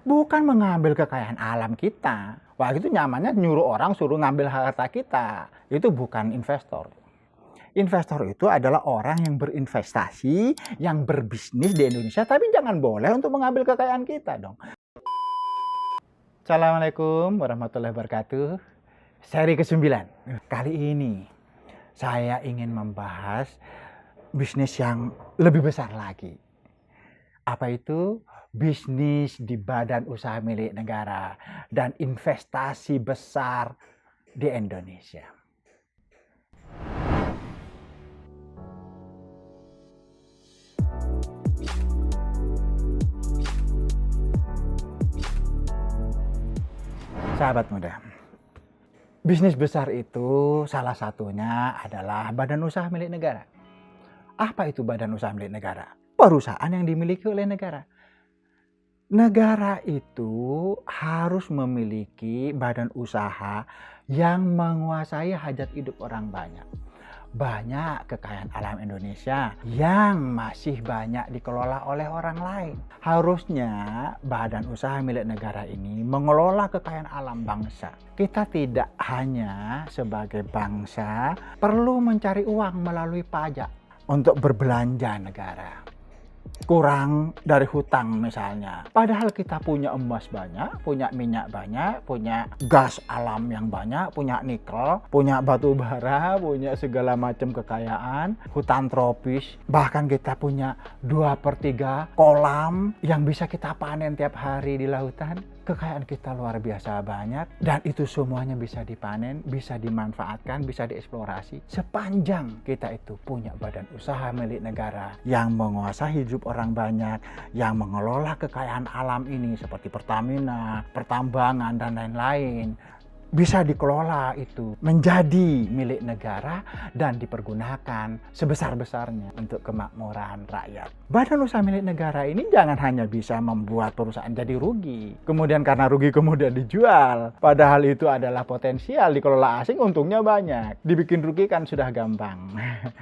bukan mengambil kekayaan alam kita. Wah, itu nyamannya nyuruh orang suruh ngambil harta kita. Itu bukan investor. Investor itu adalah orang yang berinvestasi, yang berbisnis di Indonesia, tapi jangan boleh untuk mengambil kekayaan kita dong. Assalamualaikum warahmatullahi wabarakatuh. Seri ke-9. Kali ini saya ingin membahas bisnis yang lebih besar lagi. Apa itu? Bisnis di badan usaha milik negara dan investasi besar di Indonesia. Sahabat muda, bisnis besar itu salah satunya adalah badan usaha milik negara. Apa itu badan usaha milik negara? Perusahaan yang dimiliki oleh negara. Negara itu harus memiliki badan usaha yang menguasai hajat hidup orang banyak. Banyak kekayaan alam Indonesia yang masih banyak dikelola oleh orang lain. Harusnya badan usaha milik negara ini mengelola kekayaan alam bangsa. Kita tidak hanya sebagai bangsa perlu mencari uang melalui pajak untuk berbelanja negara. Kurang dari hutang misalnya. Padahal kita punya emas banyak, punya minyak banyak, punya gas alam yang banyak, punya nikel, punya batu bara, punya segala macam kekayaan, hutan tropis. Bahkan kita punya 2/3 kolam yang bisa kita panen tiap hari di lautan. Kekayaan kita luar biasa banyak dan itu semuanya bisa dipanen, bisa dimanfaatkan, bisa dieksplorasi. Sepanjang kita itu punya badan usaha milik negara yang menguasai hidup orang banyak, yang mengelola kekayaan alam ini seperti Pertamina, pertambangan dan lain-lain. Bisa dikelola itu menjadi milik negara dan dipergunakan sebesar-besarnya untuk kemakmuran rakyat. Badan usaha milik negara ini jangan hanya bisa membuat perusahaan jadi rugi. Kemudian karena rugi kemudian dijual. Padahal itu adalah potensial dikelola asing, untungnya banyak. Dibikin rugi kan sudah gampang.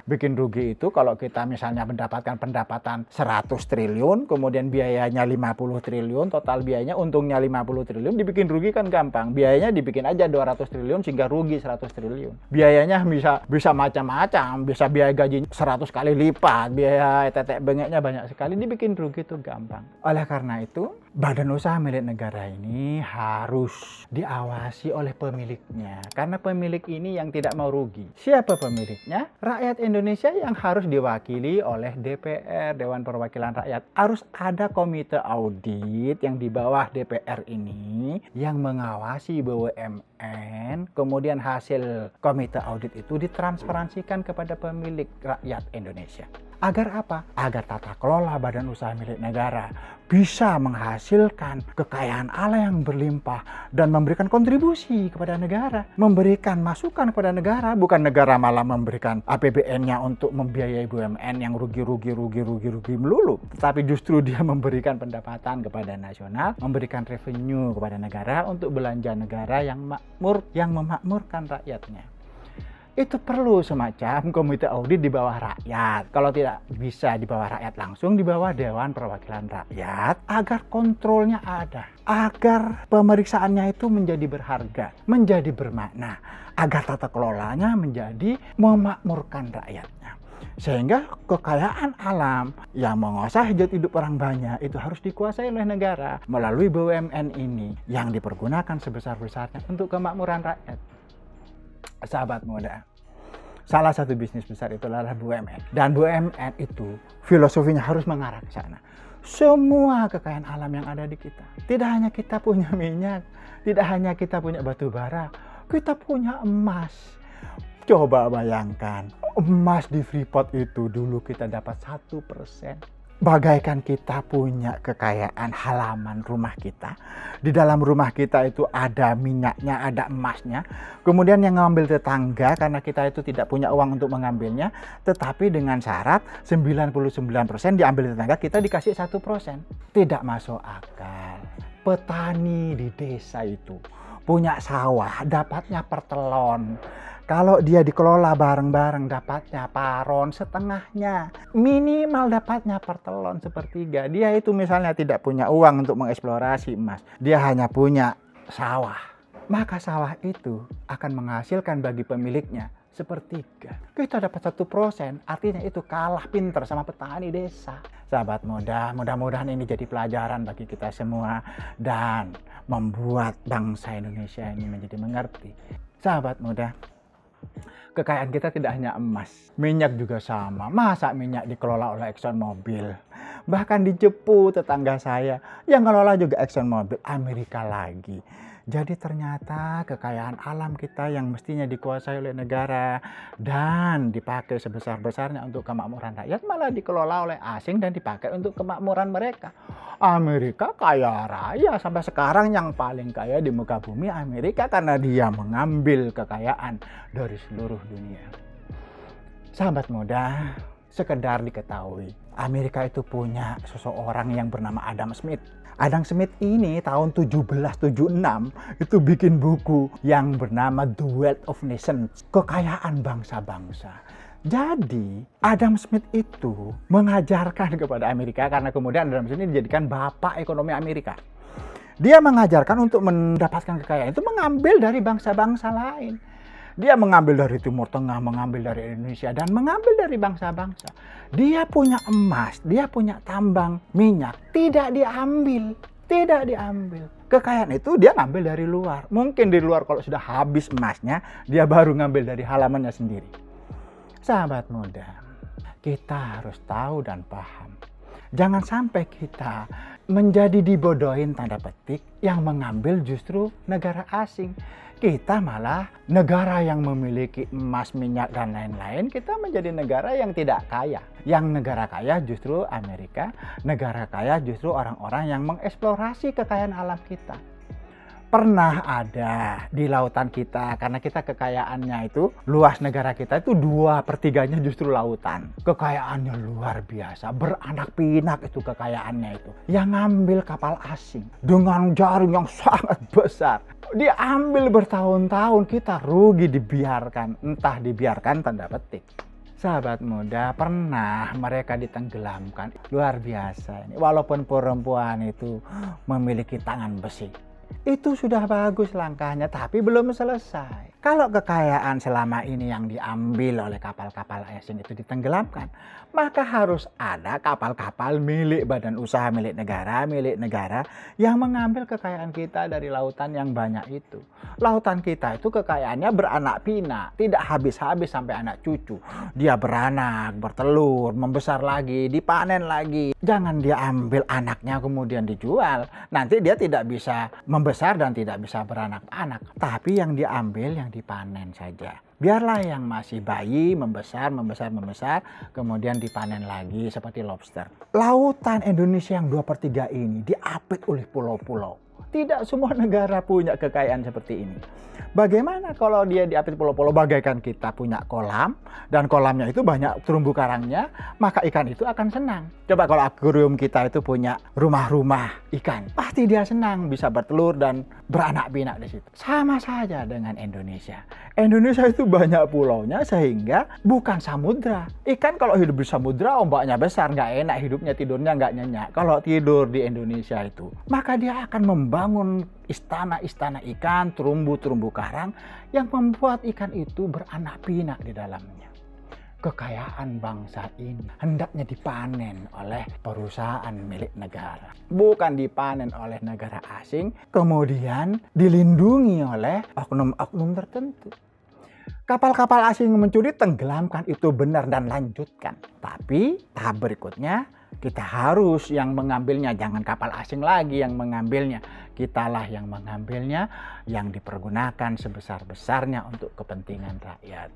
Bikin rugi itu kalau kita misalnya mendapatkan pendapatan 100 triliun, kemudian biayanya 50 triliun, total biayanya untungnya 50 triliun, dibikin rugi kan gampang. Biayanya dibikin aja 200 triliun sehingga rugi 100 triliun. Biayanya bisa macam-macam, bisa biaya gaji 100 kali lipat, biaya tetek bengeknya banyak sekali, dibikin rugi itu gampang. Oleh karena itu, badan usaha milik negara ini harus diawasi oleh pemiliknya. Karena pemilik ini yang tidak mau rugi. Siapa pemiliknya? Rakyat Indonesia yang harus diwakili oleh DPR, Dewan Perwakilan Rakyat. Harus ada komite audit yang di bawah DPR ini yang mengawasi BUMN. Kemudian hasil komite audit itu ditransparansikan kepada pemilik rakyat Indonesia. Agar apa? Agar tata kelola badan usaha milik negara bisa menghasilkan kekayaan alam yang berlimpah dan memberikan kontribusi kepada negara, memberikan masukan kepada negara, bukan negara malah memberikan APBN-nya untuk membiayai BUMN yang rugi melulu, tetapi justru dia memberikan pendapatan kepada nasional, memberikan revenue kepada negara untuk belanja negara yang makmur, yang memakmurkan rakyatnya. Itu perlu semacam komite audit di bawah rakyat. Kalau tidak bisa di bawah rakyat langsung, di bawah Dewan Perwakilan Rakyat, agar kontrolnya ada, agar pemeriksaannya itu menjadi berharga, menjadi bermakna, agar tata kelolanya menjadi memakmurkan rakyatnya. Sehingga kekayaan alam yang menguasai hajat hidup orang banyak itu harus dikuasai oleh negara melalui BUMN ini yang dipergunakan sebesar-besarnya untuk kemakmuran rakyat. Sahabat muda, salah satu bisnis besar itu adalah BUMN. Dan BUMN itu filosofinya harus mengarah ke sana. Semua kekayaan alam yang ada di kita. Tidak hanya kita punya minyak, tidak hanya kita punya batu bara, kita punya emas. Coba bayangkan, emas di Freeport itu dulu kita dapat 1%. Bagaikan kita punya kekayaan halaman rumah kita. Di dalam rumah kita itu ada minyaknya, ada emasnya. Kemudian yang ngambil tetangga karena kita itu tidak punya uang untuk mengambilnya. Tetapi dengan syarat 99% diambil tetangga, kita dikasih 1%. Tidak masuk akal. Petani di desa itu punya sawah, dapatnya per telon. Kalau dia dikelola bareng-bareng dapatnya paron setengahnya. Minimal dapatnya pertelon sepertiga. Dia itu misalnya tidak punya uang untuk mengeksplorasi emas. Dia hanya punya sawah. Maka sawah itu akan menghasilkan bagi pemiliknya sepertiga. Kita dapat 1%, artinya itu kalah pinter sama petani desa. Sahabat muda, mudah-mudahan ini jadi pelajaran bagi kita semua dan membuat bangsa Indonesia ini menjadi mengerti. Sahabat muda, kekayaan kita tidak hanya emas, minyak juga sama. Masa minyak dikelola oleh Exxon Mobil? Bahkan di Cepu tetangga saya yang ngelola juga Exxon Mobil, Amerika lagi. Jadi ternyata kekayaan alam kita yang mestinya dikuasai oleh negara dan dipakai sebesar-besarnya untuk kemakmuran rakyat malah dikelola oleh asing dan dipakai untuk kemakmuran mereka. Amerika kaya raya, sampai sekarang yang paling kaya di muka bumi Amerika karena dia mengambil kekayaan dari seluruh dunia. Sahabat muda, sekedar diketahui, Amerika itu punya seseorang yang bernama Adam Smith. Adam Smith ini tahun 1776 itu bikin buku yang bernama The Wealth of Nations, kekayaan bangsa-bangsa. Jadi Adam Smith itu mengajarkan kepada Amerika, karena kemudian Adam Smith ini dijadikan bapak ekonomi Amerika. Dia mengajarkan untuk mendapatkan kekayaan itu mengambil dari bangsa-bangsa lain. Dia mengambil dari Timur Tengah, mengambil dari Indonesia, dan mengambil dari bangsa-bangsa. Dia punya emas, dia punya tambang minyak, tidak diambil. Tidak diambil. Kekayaan itu dia ngambil dari luar. Mungkin di luar kalau sudah habis emasnya, dia baru ngambil dari halamannya sendiri. Sahabat muda, kita harus tahu dan paham. Jangan sampai kita menjadi dibodohin tanda petik yang mengambil justru negara asing. Kita malah negara yang memiliki emas, minyak, dan lain-lain, kita menjadi negara yang tidak kaya. Yang negara kaya justru Amerika, negara kaya justru orang-orang yang mengeksplorasi kekayaan alam kita. Pernah ada di lautan kita, karena kita kekayaannya itu, luas negara kita itu 2/3 justru lautan. Kekayaannya luar biasa, beranak pinak itu kekayaannya itu. Yang ngambil kapal asing dengan jaring yang sangat besar. Diambil bertahun-tahun, kita rugi dibiarkan, entah dibiarkan tanda petik. Sahabat muda, pernah mereka ditenggelamkan. Luar biasa ini, walaupun perempuan itu memiliki tangan besi. Itu sudah bagus langkahnya, tapi belum selesai. Kalau kekayaan selama ini yang diambil oleh kapal-kapal asing itu ditenggelamkan, maka harus ada kapal-kapal milik badan usaha milik negara yang mengambil kekayaan kita dari lautan yang banyak itu. Lautan kita itu kekayaannya beranak pinak, tidak habis-habis sampai anak cucu. Dia beranak, bertelur, membesar lagi, dipanen lagi. Jangan dia ambil anaknya kemudian dijual. Nanti dia tidak bisa membesar dan tidak bisa beranak-anak. Tapi yang diambil, yang dipanen saja. Biarlah yang masih bayi membesar, kemudian dipanen lagi seperti lobster. Lautan Indonesia yang 2/3 ini diapit oleh pulau-pulau. Tidak semua negara punya kekayaan seperti ini. Bagaimana kalau dia diapit pulau-pulau, bagaikan kita punya kolam, dan kolamnya itu banyak terumbu karangnya, maka ikan itu akan senang. Coba kalau akuarium kita itu punya rumah-rumah ikan, pasti dia senang bisa bertelur dan beranak pinak di situ. Sama saja dengan Indonesia. Indonesia itu banyak pulaunya sehingga bukan samudra. Ikan kalau hidup di samudra ombaknya besar, nggak enak hidupnya, tidurnya nggak nyenyak. Kalau tidur di Indonesia itu, maka dia akan membangun istana-istana ikan, terumbu-terumbu karang yang membuat ikan itu beranak pinak di dalamnya. Kekayaan bangsa ini hendaknya dipanen oleh perusahaan milik negara, bukan dipanen oleh negara asing, kemudian dilindungi oleh oknum-oknum tertentu. Kapal-kapal asing mencuri, tenggelamkan, itu benar dan lanjutkan. Tapi tahap berikutnya, kita harus yang mengambilnya, jangan kapal asing lagi yang mengambilnya. Kitalah yang mengambilnya, yang dipergunakan sebesar-besarnya untuk kepentingan rakyat,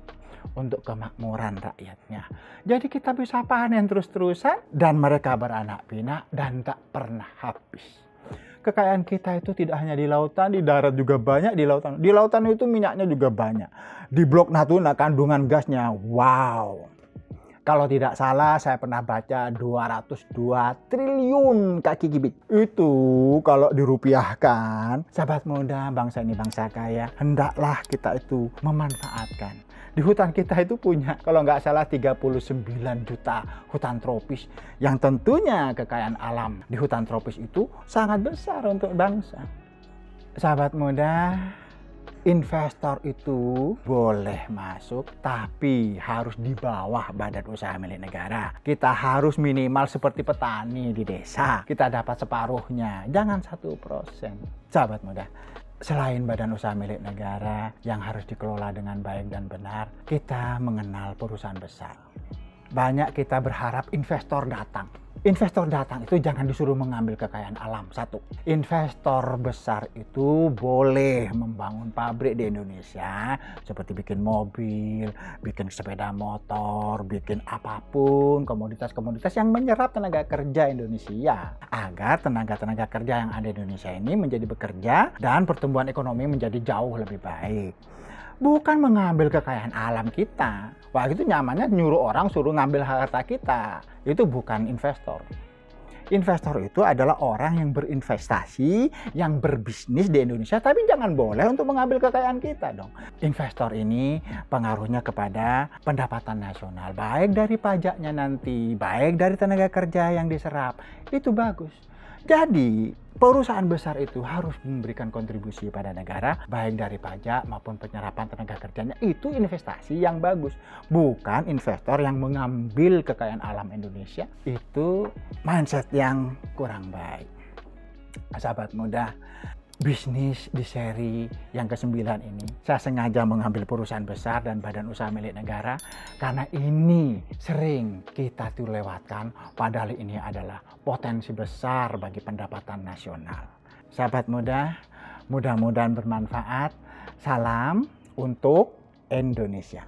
untuk kemakmuran rakyatnya. Jadi kita bisa panen terus-terusan dan mereka beranak pinak dan tak pernah habis. Kekayaan kita itu tidak hanya di lautan, di darat juga banyak. Di lautan itu minyaknya juga banyak. Di Blok Natuna kandungan gasnya, wow. Kalau tidak salah saya pernah baca 202 triliun kaki gibit. Itu kalau dirupiahkan, sahabat muda, bangsa ini bangsa kaya, hendaklah kita itu memanfaatkan. Di hutan kita itu punya, kalau nggak salah 39 juta hutan tropis, yang tentunya kekayaan alam di hutan tropis itu sangat besar untuk bangsa. Sahabat muda, investor itu boleh masuk, tapi harus di bawah badan usaha milik negara. Kita harus minimal seperti petani di desa. Kita dapat separuhnya, jangan 1%. Sahabat muda, selain badan usaha milik negara yang harus dikelola dengan baik dan benar, kita mengenal perusahaan besar. Banyak kita berharap investor datang. Investor datang itu jangan disuruh mengambil kekayaan alam. Satu, investor besar itu boleh membangun pabrik di Indonesia, seperti bikin mobil, bikin sepeda motor, bikin apapun, komoditas-komoditas yang menyerap tenaga kerja Indonesia, agar tenaga-tenaga kerja yang ada di Indonesia ini menjadi bekerja dan pertumbuhan ekonomi menjadi jauh lebih baik. Bukan mengambil kekayaan alam kita. Wah, itu nyamannya nyuruh orang suruh ngambil harta kita. Itu bukan investor. Investor itu adalah orang yang berinvestasi, yang berbisnis di Indonesia, tapi jangan boleh untuk mengambil kekayaan kita dong. Investor ini pengaruhnya kepada pendapatan nasional, baik dari pajaknya nanti, baik dari tenaga kerja yang diserap. Itu bagus. Jadi, perusahaan besar itu harus memberikan kontribusi pada negara, baik dari pajak maupun penyerapan tenaga kerjanya. Itu investasi yang bagus, bukan investor yang mengambil kekayaan alam Indonesia. Itu mindset yang kurang baik. Sahabat muda, bisnis di seri yang ke-9 ini, saya sengaja mengambil perusahaan besar dan badan usaha milik negara, karena ini sering kita tuh lewatkan, padahal ini adalah potensi besar bagi pendapatan nasional. Sahabat muda, mudah-mudahan bermanfaat. Salam untuk Indonesia.